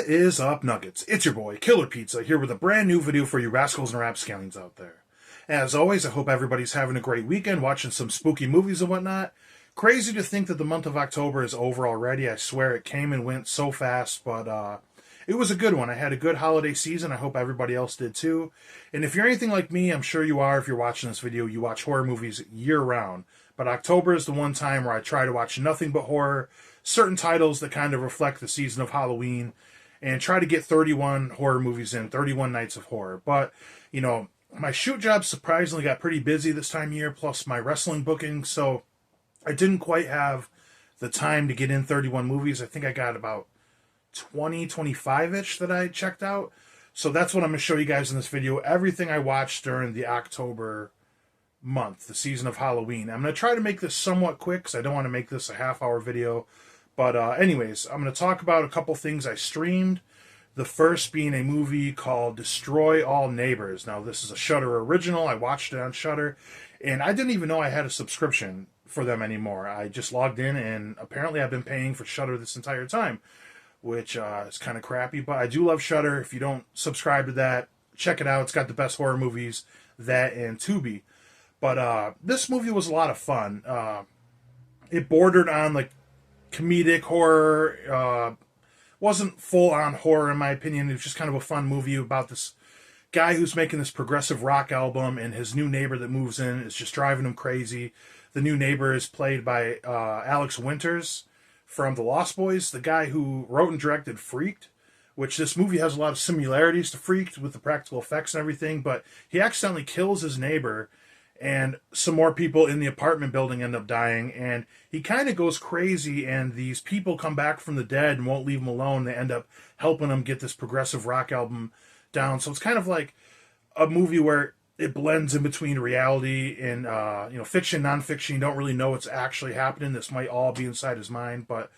What is up, Nuggets? It's your boy, Killer Pizza, here with a brand new video for you rascals and rapscallions out there. As always, I hope everybody's having a great weekend, watching some spooky movies and whatnot. Crazy to think that the month of October is over already. I swear it came and went so fast, but it was a good one. I had a good holiday season. I hope everybody else did too. And if you're anything like me, I'm sure you are if you're watching this video, you watch horror movies year-round. But October is the one time where I try to watch nothing but horror, certain titles that kind of reflect the season of Halloween, and try to get 31 horror movies in, 31 nights of horror. But, you know, my shoot job surprisingly got pretty busy this time of year, plus my wrestling booking, so I didn't quite have the time to get in 31 movies. I think I got about 20, 25-ish that I checked out. So that's what I'm going to show you guys in this video. Everything I watched during the October month, the season of Halloween. I'm going to try to make this somewhat quick because I don't want to make this a half-hour video. But anyways, I'm going to talk about a couple things I streamed. The first being a movie called Destroy All Neighbors. Now, this is a Shudder original. I watched it on Shudder, and I didn't even know I had a subscription for them anymore. I just logged in, and apparently I've been paying for Shudder this entire time, which is kind of crappy. But I do love Shudder. If you don't subscribe to that, check it out. It's got the best horror movies, that and Tubi. But this movie was a lot of fun. It bordered on like comedic horror. Wasn't full on horror in my opinion. It was just kind of a fun movie about this guy who's making this progressive rock album, and his new neighbor that moves in is just driving him crazy. The new neighbor is played by Alex Winters from The Lost Boys, the guy who wrote and directed Freaked, which this movie has a lot of similarities to Freaked with the practical effects and everything, but he accidentally kills his neighbor, and some more people in the apartment building end up dying, and he kind of goes crazy, and these people come back from the dead and won't leave him alone. They end up helping him get this progressive rock album down. So it's kind of like a movie where it blends in between reality and fiction, nonfiction. You don't really know what's actually happening. This might all be inside his mind, but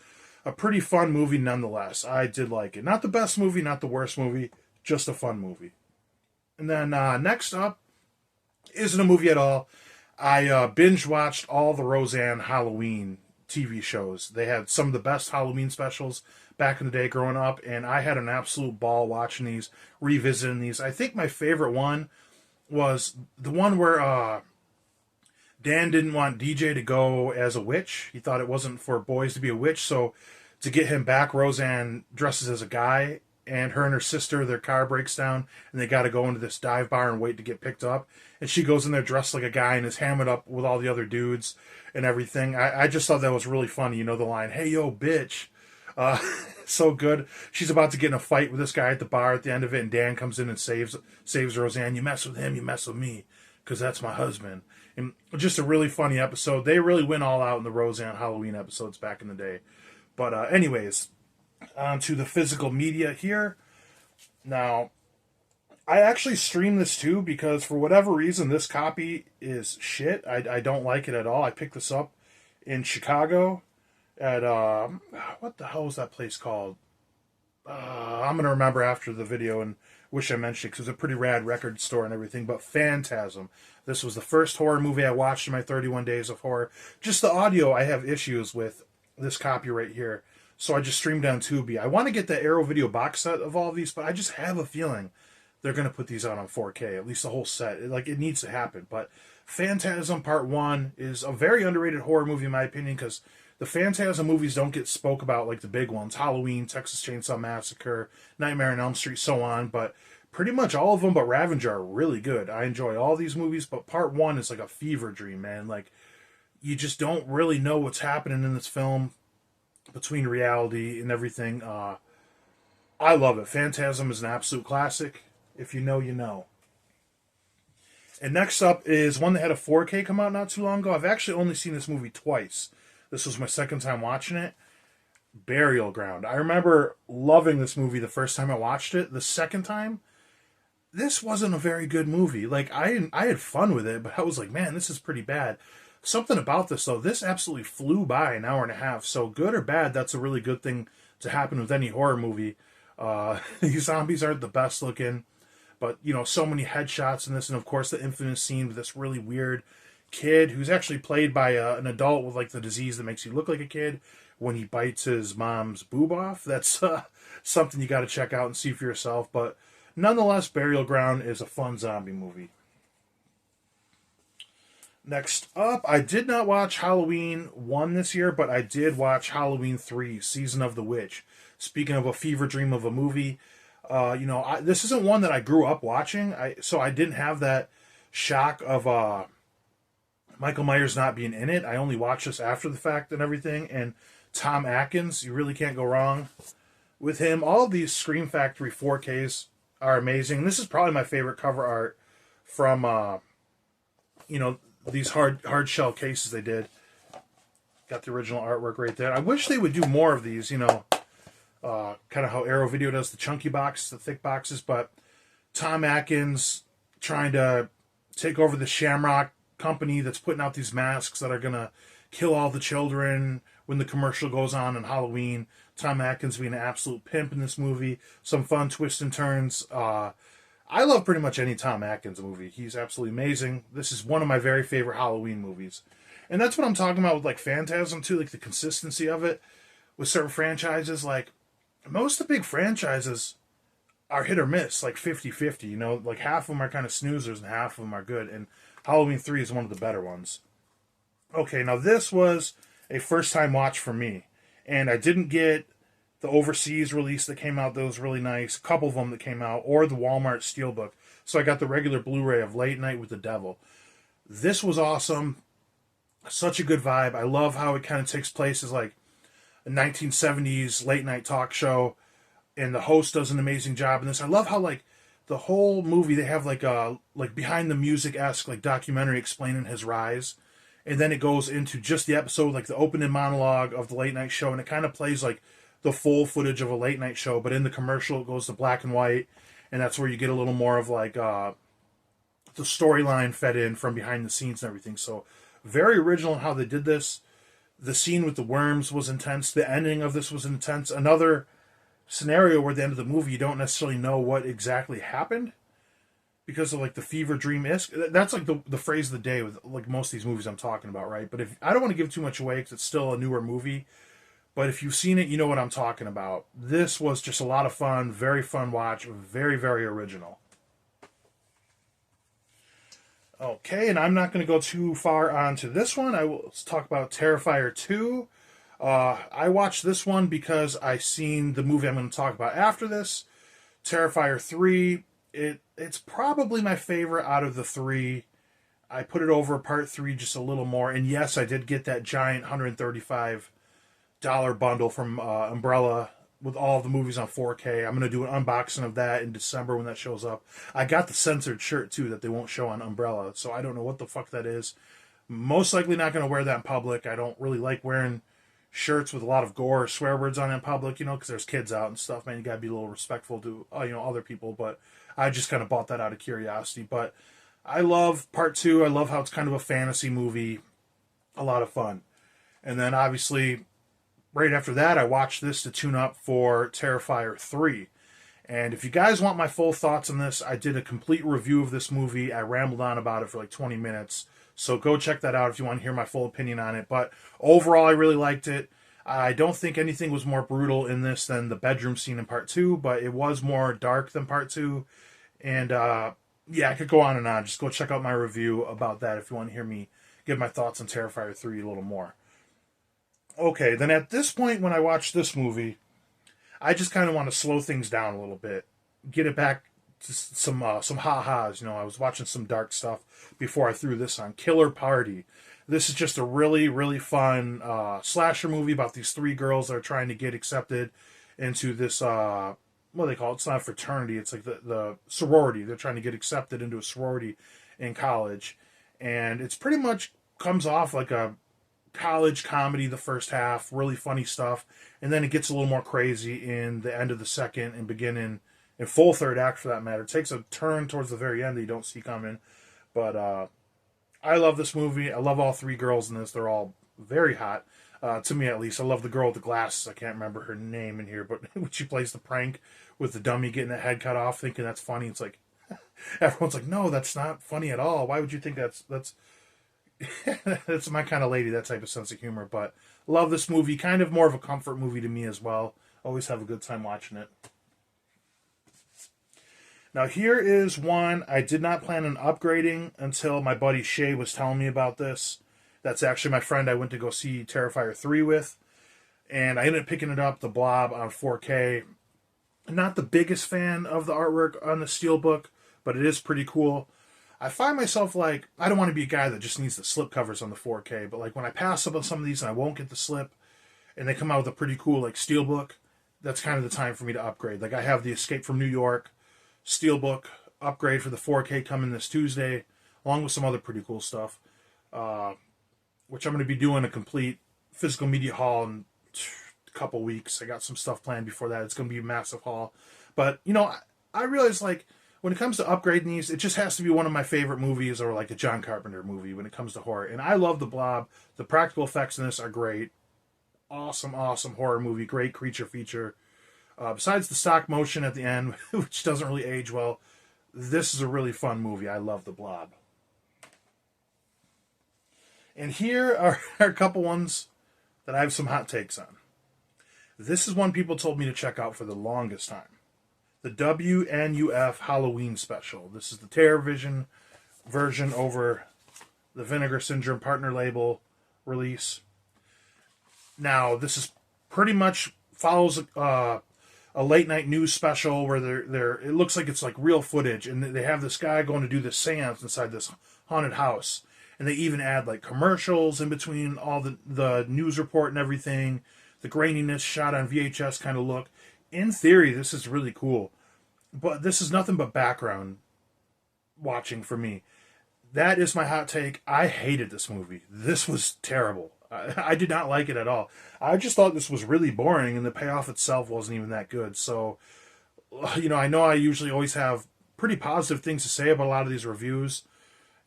a pretty fun movie nonetheless. I did like it. Not the best movie, not the worst movie, just a fun movie. And then next up isn't a movie at all. I binge watched all the Roseanne Halloween TV shows. They had some of the best Halloween specials back in the day growing up, and I had an absolute ball watching these, revisiting these. I think my favorite one was the one where Dan didn't want DJ to go as a witch. He thought it wasn't for boys to be a witch, so to get him back, Roseanne dresses as a guy, and her and her sister, their car breaks down, and they got to go into this dive bar and wait to get picked up. And she goes in there dressed like a guy and is hammered up with all the other dudes and everything. I just thought that was really funny. You know the line, "Hey, yo, bitch." So good. She's about to get in a fight with this guy at the bar at the end of it, and Dan comes in and saves Roseanne. "You mess with him, you mess with me, because that's my husband." And just a really funny episode. They really went all out in the Roseanne Halloween episodes back in the day. But anyways, on to the physical media here. Now, I actually streamed this too because for whatever reason this copy is shit. I don't like it at all. I picked this up in Chicago at what the hell was that place called? I'm gonna remember after the video and wish I mentioned it because it was a pretty rad record store and everything. But Phantasm. This was the first horror movie I watched in my 31 days of horror. Just the audio I have issues with this copy right here. So I just streamed on Tubi. I want to get the Arrow video box set of all of these, but I just have a feeling they're going to put these out on 4K, at least the whole set. It needs to happen. But Phantasm Part 1 is a very underrated horror movie, in my opinion, because the Phantasm movies don't get spoke about like the big ones. Halloween, Texas Chainsaw Massacre, Nightmare on Elm Street, so on. But pretty much all of them but Ravager are really good. I enjoy all these movies, but Part 1 is like a fever dream, man. Like, you just don't really know what's happening in this film between reality and everything. I love it. Phantasm is an absolute classic. If you know, you know. And next up is one that had a 4K come out not too long ago. I've actually only seen this movie twice. This was my second time watching it. Burial Ground. I remember loving this movie the first time I watched it. The second time, this wasn't a very good movie. Like, I had fun with it, but I was like, man, this is pretty bad. Something about this, though, this absolutely flew by an hour and a half. So good or bad, that's a really good thing to happen with any horror movie. These zombies aren't the best looking, but, you know, so many headshots in this. And, of course, the infamous scene with this really weird kid who's actually played by an adult with like the disease that makes you look like a kid when he bites his mom's boob off. That's something you got to check out and see for yourself. But nonetheless, Burial Ground is a fun zombie movie. Next up, I did not watch Halloween 1 this year, but I did watch Halloween 3, Season of the Witch. Speaking of a fever dream of a movie, this isn't one that I grew up watching, so I didn't have that shock of Michael Myers not being in it. I only watched this after the fact and everything, and Tom Atkins, you really can't go wrong with him. All of these Scream Factory 4Ks are amazing. This is probably my favorite cover art from, these hard shell cases they did. Got the original artwork right there. I wish they would do more of these, kind of how Arrow Video does the chunky box, the thick boxes, but Tom Atkins trying to take over the Shamrock company that's putting out these masks that are going to kill all the children when the commercial goes on Halloween. Tom Atkins being an absolute pimp in this movie. Some fun twists and turns. I love pretty much any Tom Atkins movie. He's absolutely amazing. This is one of my very favorite Halloween movies. And that's what I'm talking about with like Phantasm too, like the consistency of it with certain franchises. Like most of the big franchises are hit or miss, like 50-50, like half of them are kind of snoozers and half of them are good. And Halloween 3 is one of the better ones. Okay, now this was a first time watch for me. And I didn't get the overseas release that came out that was really nice, a couple of them that came out, or the Walmart Steelbook. So I got the regular Blu-ray of Late Night with the Devil. This was awesome. Such a good vibe. I love how it kind of takes place as like a 1970s late night talk show, and the host does an amazing job in this. I love how like the whole movie they have like a behind the music-esque like documentary explaining his rise, and then it goes into just the episode, like the opening monologue of the late night show, and it kind of plays like the full footage of a late night show, but in the commercial it goes to black and white, and that's where you get a little more of like the storyline fed in from behind the scenes and everything. So very original in how they did this. The scene with the worms was intense. The ending of this was intense. Another scenario where at the end of the movie you don't necessarily know what exactly happened because of like the fever dream isk. That's like the phrase of the day with like most of these movies I'm talking about, right? But if I don't want to give too much away because it's still a newer movie, but if you've seen it, you know what I'm talking about. This was just a lot of fun, very fun watch, very, very original. Okay, and I'm not going to go too far onto this one. Let's talk about Terrifier 2. I watched this one because I seen the movie I'm going to talk about after this. Terrifier 3, it's probably my favorite out of the three. I put it over Part 3 just a little more. And yes, I did get that giant $135 bundle from Umbrella with all the movies on 4K. I'm going to do an unboxing of that in December when that shows up. I got the censored shirt, too, that they won't show on Umbrella, so I don't know what the fuck that is. Most likely not going to wear that in public. I don't really like wearing shirts with a lot of gore or swear words on in public, because there's kids out and stuff, man. You got to be a little respectful to, other people, but I just kind of bought that out of curiosity. But I love Part 2. I love how it's kind of a fantasy movie. A lot of fun. And then, obviously, right after that, I watched this to tune up for Terrifier 3. And if you guys want my full thoughts on this, I did a complete review of this movie. I rambled on about it for like 20 minutes. So go check that out if you want to hear my full opinion on it. But overall, I really liked it. I don't think anything was more brutal in this than the bedroom scene in Part 2, but it was more dark than Part 2. And I could go on and on. Just go check out my review about that if you want to hear me give my thoughts on Terrifier 3 a little more. Okay, then at this point when I watch this movie, I just kind of want to slow things down a little bit, get it back to some ha-has. I was watching some dark stuff before I threw this on. Killer Party. This is just a really, really fun slasher movie about these three girls that are trying to get accepted into this, what do they call it? It's not a fraternity. It's like the sorority. They're trying to get accepted into a sorority in college. And it's pretty much comes off like a college comedy the first half, really funny stuff, and then it gets a little more crazy in the end of the second and beginning in full third act for that matter. It takes a turn towards the very end that you don't see coming, but I love this movie. I love all three girls in this. They're all very hot, to me at least. I love the girl with the glasses. I can't remember her name in here, but when she plays the prank with the dummy getting the head cut off, thinking that's funny, it's like everyone's like, no, that's not funny at all. Why would you think that's That's my kind of lady, that type of sense of humor. But love this movie. Kind of more of a comfort movie to me as well. Always have a good time watching it. Now, here is one I did not plan on upgrading until my buddy Shay was telling me about this. That's actually my friend I went to go see Terrifier 3 with. And I ended up picking it up, The Blob, on 4K. Not the biggest fan of the artwork on the Steelbook, but it is pretty cool. I find myself like, I don't want to be a guy that just needs the slip covers on the 4K, but like when I pass up on some of these and I won't get the slip, and they come out with a pretty cool like Steelbook, that's kind of the time for me to upgrade. Like I have the Escape from New York Steelbook upgrade for the 4K coming this Tuesday, along with some other pretty cool stuff, which I'm going to be doing a complete physical media haul in a couple weeks. I got some stuff planned before that. It's going to be a massive haul. But, you know, I realize, like, when it comes to upgrading these, it just has to be one of my favorite movies or, like, a John Carpenter movie when it comes to horror. And I love The Blob. The practical effects in this are great. Awesome, awesome horror movie. Great creature feature. Besides the stop motion at the end, which doesn't really age well, this is a really fun movie. I love The Blob. And here are a couple ones that I have some hot takes on. This is one people told me to check out for the longest time. The WNUF Halloween special. This is the TerrorVision version over the Vinegar Syndrome partner label release. Now, this is pretty much follows a late night news special where they're it looks like it's like real footage, and they have this guy going to do this seance inside this haunted house, and they even add like commercials in between all the news report and everything, the graininess shot on VHS kind of look. In theory, this is really cool, but this is nothing but background watching for me. That is my hot take. I hated this movie. This was terrible. I did not like it at all. I just thought this was really boring, and the payoff itself wasn't even that good. So, you know I usually always have pretty positive things to say about a lot of these reviews.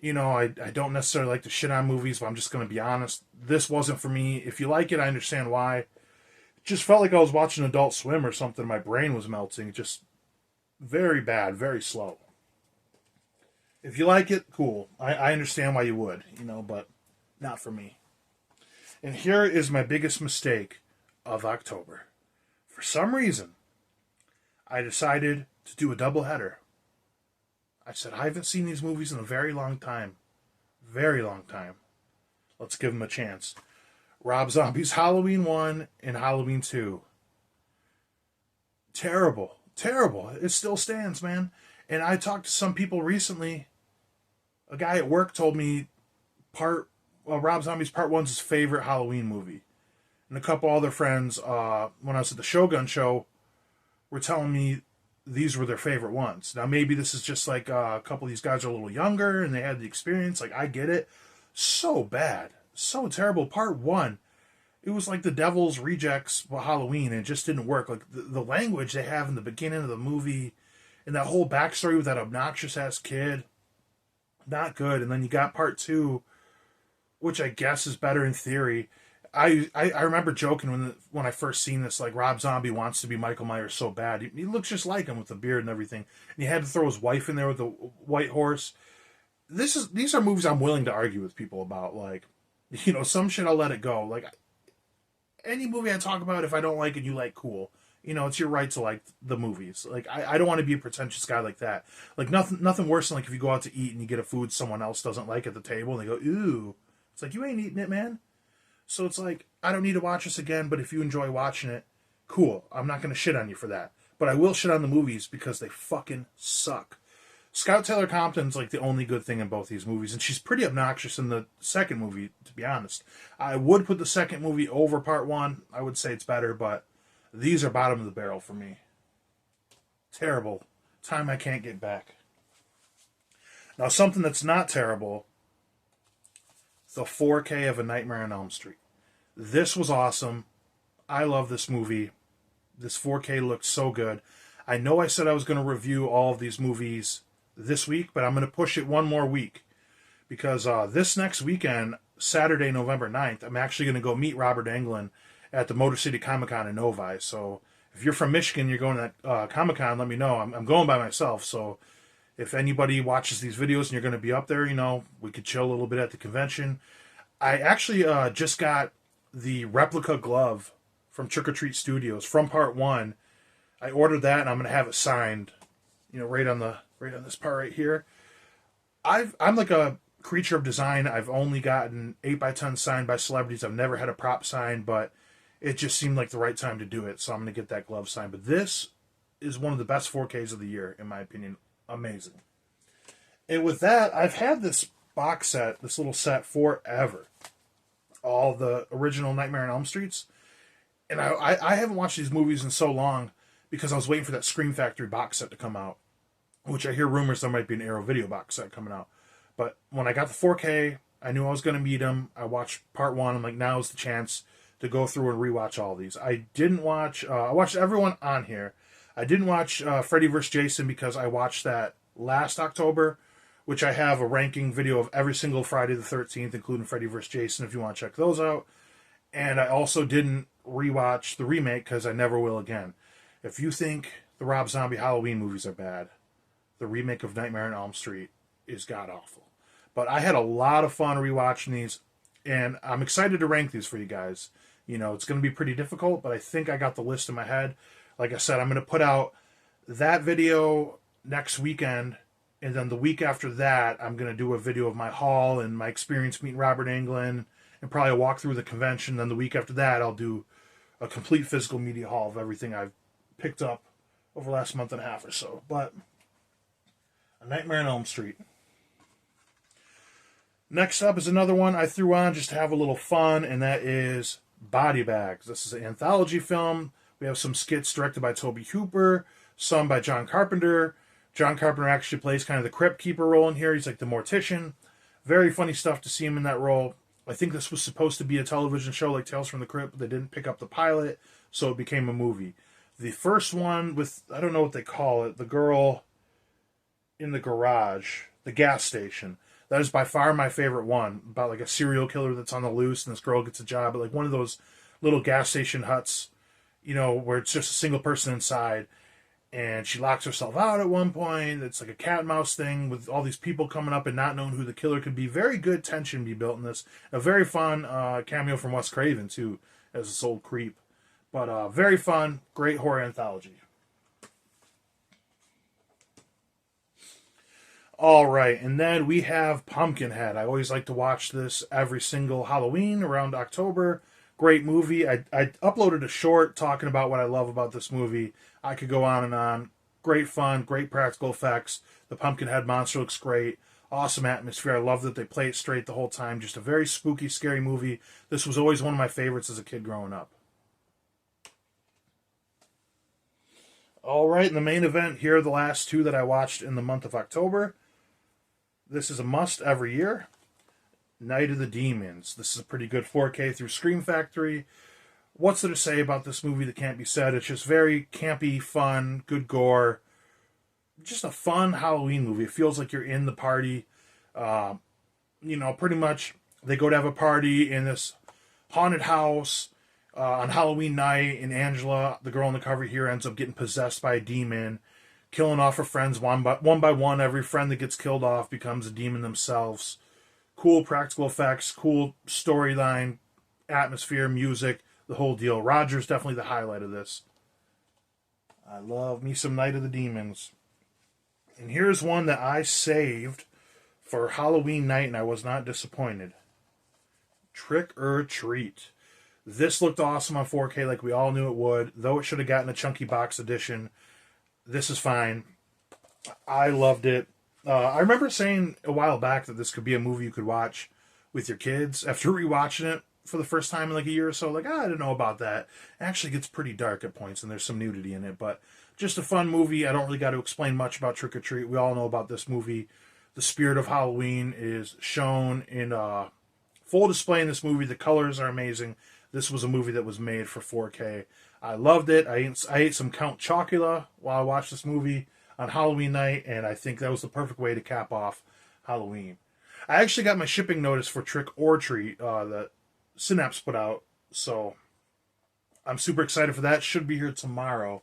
You know, I don't necessarily like to shit on movies, but I'm just going to be honest. This wasn't for me. If you like it, I understand why. It just felt like I was watching Adult Swim or something. My brain was melting. Just very bad, very slow. If you like it, cool. I understand why you would, you know, but not for me. And here is my biggest mistake of October. For some reason, I decided to do a doubleheader. I said, I haven't seen these movies in a very long time. Very long time. Let's give them a chance. Rob Zombie's Halloween 1 and Halloween 2. Terrible. Terrible. It still stands, man. And I talked to some people recently. A guy at work told me Rob Zombie's Part 1's his favorite Halloween movie. And a couple other friends, when I was at the Shogun show, were telling me these were their favorite ones. Now, maybe this is just like a couple of these guys are a little younger and they had the experience. Like, I get it. So bad. So terrible. Part 1, it was like the Devil's Rejects Halloween, and it just didn't work. Like, the language they have in the beginning of the movie and that whole backstory with that obnoxious-ass kid, not good. And then you got Part 2, which I guess is better in theory. I remember joking when I first seen this, like, Rob Zombie wants to be Michael Myers so bad. He looks just like him with the beard and everything. And he had to throw his wife in there with the white horse. These are movies I'm willing to argue with people about. Like, you know, some shit I'll let it go. Like, any movie I talk about, if I don't like it, you like, cool. You know, it's your right to like the movies. Like, I don't want to be a pretentious guy like that. Like, nothing worse than like if you go out to eat and you get a food someone else doesn't like at the table and they go, ooh. It's like, you ain't eating it, man. So it's like, I don't need to watch this again, but if you enjoy watching it, cool. I'm not going to shit on you for that. But I will shit on the movies because they fucking suck. Scout Taylor Compton's like the only good thing in both these movies, and she's pretty obnoxious in the second movie, to be honest. I would put the second movie over Part 1. I would say it's better, but these are bottom of the barrel for me. Terrible. Time I can't get back. Now, something that's not terrible, the 4K of A Nightmare on Elm Street. This was awesome. I love this movie. This 4K looked so good. I know I said I was going to review all of these movies this week, but I'm going to push it one more week. Because this next weekend, Saturday, November 9th, I'm actually going to go meet Robert Englund at the Motor City Comic Con in Novi. So if you're from Michigan, you're going to that Comic Con, let me know. I'm going by myself, so If anybody watches these videos and you're going to be up there, we could chill a little bit at the convention. I actually just got the replica glove from Trick or Treat Studios from Part 1. I ordered that, and I'm going to have it signed, right on this part right here. I'm like a creature of design. I've only gotten 8x10 signed by celebrities. I've never had a prop signed, but it just seemed like the right time to do it, so I'm going to get that glove signed. But this is one of the best 4Ks of the year, in my opinion. Amazing. And with that, I've had this box set, this little set, forever. All the original Nightmare on Elm Streets. And I haven't watched these movies in so long because I was waiting for that Scream Factory box set to come out, which I hear rumors there might be an Arrow Video box set coming out. But when I got the 4K, I knew I was going to meet them. I watched Part 1. I'm like, now's the chance to go through and rewatch all these. I didn't watch, I watched everyone on here. I didn't watch Freddy vs. Jason because I watched that last October, which I have a ranking video of every single Friday the 13th, including Freddy vs. Jason, if you want to check those out. And I also didn't rewatch the remake because I never will again. If you think the Rob Zombie Halloween movies are bad, the remake of Nightmare on Elm Street is god-awful. But I had a lot of fun rewatching these, and I'm excited to rank these for you guys. It's going to be pretty difficult, but I think I got the list in my head. Like I said, I'm going to put out that video next weekend, and then the week after that, I'm going to do a video of my haul and my experience meeting Robert Englund, and probably a walk through the convention. Then the week after that, I'll do a complete physical media haul of everything I've picked up over the last month and a half or so. But A Nightmare on Elm Street. Next up is another one I threw on just to have a little fun, and that is Body Bags. This is an anthology film. We have some skits directed by Tobe Hooper, some by John Carpenter. John Carpenter actually plays kind of the crypt keeper role in here. He's like the mortician. Very funny stuff to see him in that role. I think this was supposed to be a television show like Tales from the Crypt, but they didn't pick up the pilot, so it became a movie. The first one with, I don't know what they call it, the girl in the garage, the gas station. That is by far my favorite one, about like a serial killer that's on the loose and this girl gets a job at like one of those little gas station huts, where it's just a single person inside, and she locks herself out at one point. It's like a cat and mouse thing with all these people coming up and not knowing who the killer could be. Very good tension be built in this. A very fun cameo from Wes Craven, too, as this old creep. But very fun, great horror anthology. All right, and then we have Pumpkinhead. I always like to watch this every single Halloween around October. Great movie. I uploaded a short talking about what I love about this movie. I could go on and on. Great fun, great practical effects. The Pumpkinhead monster looks great. Awesome atmosphere. I love that they play it straight the whole time. Just a very spooky, scary movie. This was always one of my favorites as a kid growing up. All right, in the main event, here are the last two that I watched in the month of October. This is a must every year. Night of the Demons. This is a pretty good 4K through Scream Factory. What's there to say about this movie that can't be said? It's just very campy, fun, good gore. Just a fun Halloween movie. It feels like you're in the party. Pretty much they go to have a party in this haunted house on Halloween night, and Angela, the girl on the cover here, ends up getting possessed by a demon, killing off her friends one by one. Every friend that gets killed off becomes a demon themselves. Cool practical effects, cool storyline, atmosphere, music, the whole deal. Roger's definitely the highlight of this. I love me some Night of the Demons. And here's one that I saved for Halloween night, and I was not disappointed. Trick or Treat. This looked awesome on 4K like we all knew it would, though it should have gotten a chunky box edition. This is fine. I loved it. I remember saying a while back that this could be a movie you could watch with your kids after rewatching it for the first time in like a year or so. Like, I didn't know about that. It actually gets pretty dark at points, and there's some nudity in it, but just a fun movie. I don't really got to explain much about Trick or Treat. We all know about this movie. The spirit of Halloween is shown in full display in this movie. The colors are amazing. This was a movie that was made for 4K. I loved it. I ate some Count Chocula while I watched this movie on Halloween night, and I think that was the perfect way to cap off Halloween. I actually got my shipping notice for Trick or Treat that Synapse put out, so I'm super excited for that. Should be here tomorrow.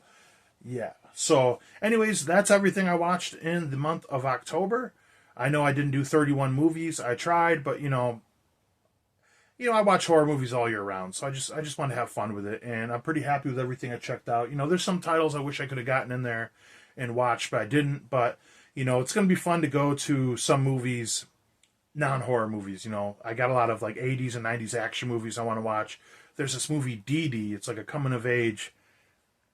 Yeah. So, anyways, that's everything I watched in the month of October. I know I didn't do 31 movies. I tried, but I watch horror movies all year round, so I just want to have fun with it, and I'm pretty happy with everything I checked out. There's some titles I wish I could have gotten in there and watched, but I didn't. But it's going to be fun to go to some movies, non-horror movies. I got a lot of like 80s and 90s action movies I want to watch. There's this movie Dee Dee. It's like a coming of age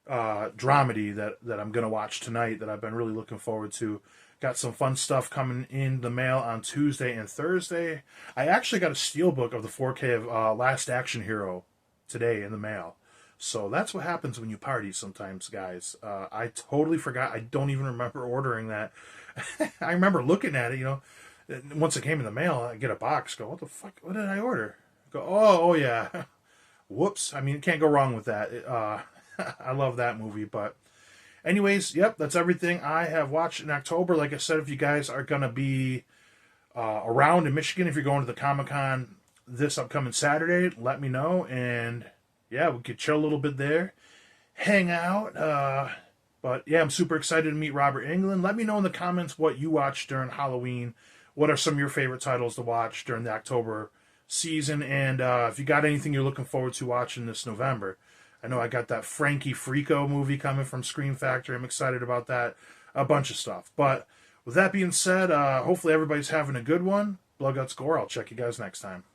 dramedy that I'm going to watch tonight that I've been really looking forward to. Got some fun stuff coming in the mail on Tuesday and Thursday. I actually got a steelbook of the 4K of Last Action Hero today in the mail. So that's what happens when you party sometimes, guys. I totally forgot. I don't even remember ordering that. I remember looking at it, once it came in the mail, I get a box, go, what the fuck? What did I order? Go, oh yeah. Whoops. I mean, you can't go wrong with that. I love that movie, but anyways, yep, that's everything I have watched in October. Like I said, if you guys are going to be around in Michigan, if you're going to the Comic-Con this upcoming Saturday, let me know. And, yeah, we could chill a little bit there, hang out. But, yeah, I'm super excited to meet Robert Englund. Let me know in the comments what you watched during Halloween. What are some of your favorite titles to watch during the October season? And if you got anything you're looking forward to watching this November. I know I got that Frankie Frico movie coming from Scream Factory. I'm excited about that. A bunch of stuff. But with that being said, hopefully everybody's having a good one. Blood, Guts, Gore. I'll check you guys next time.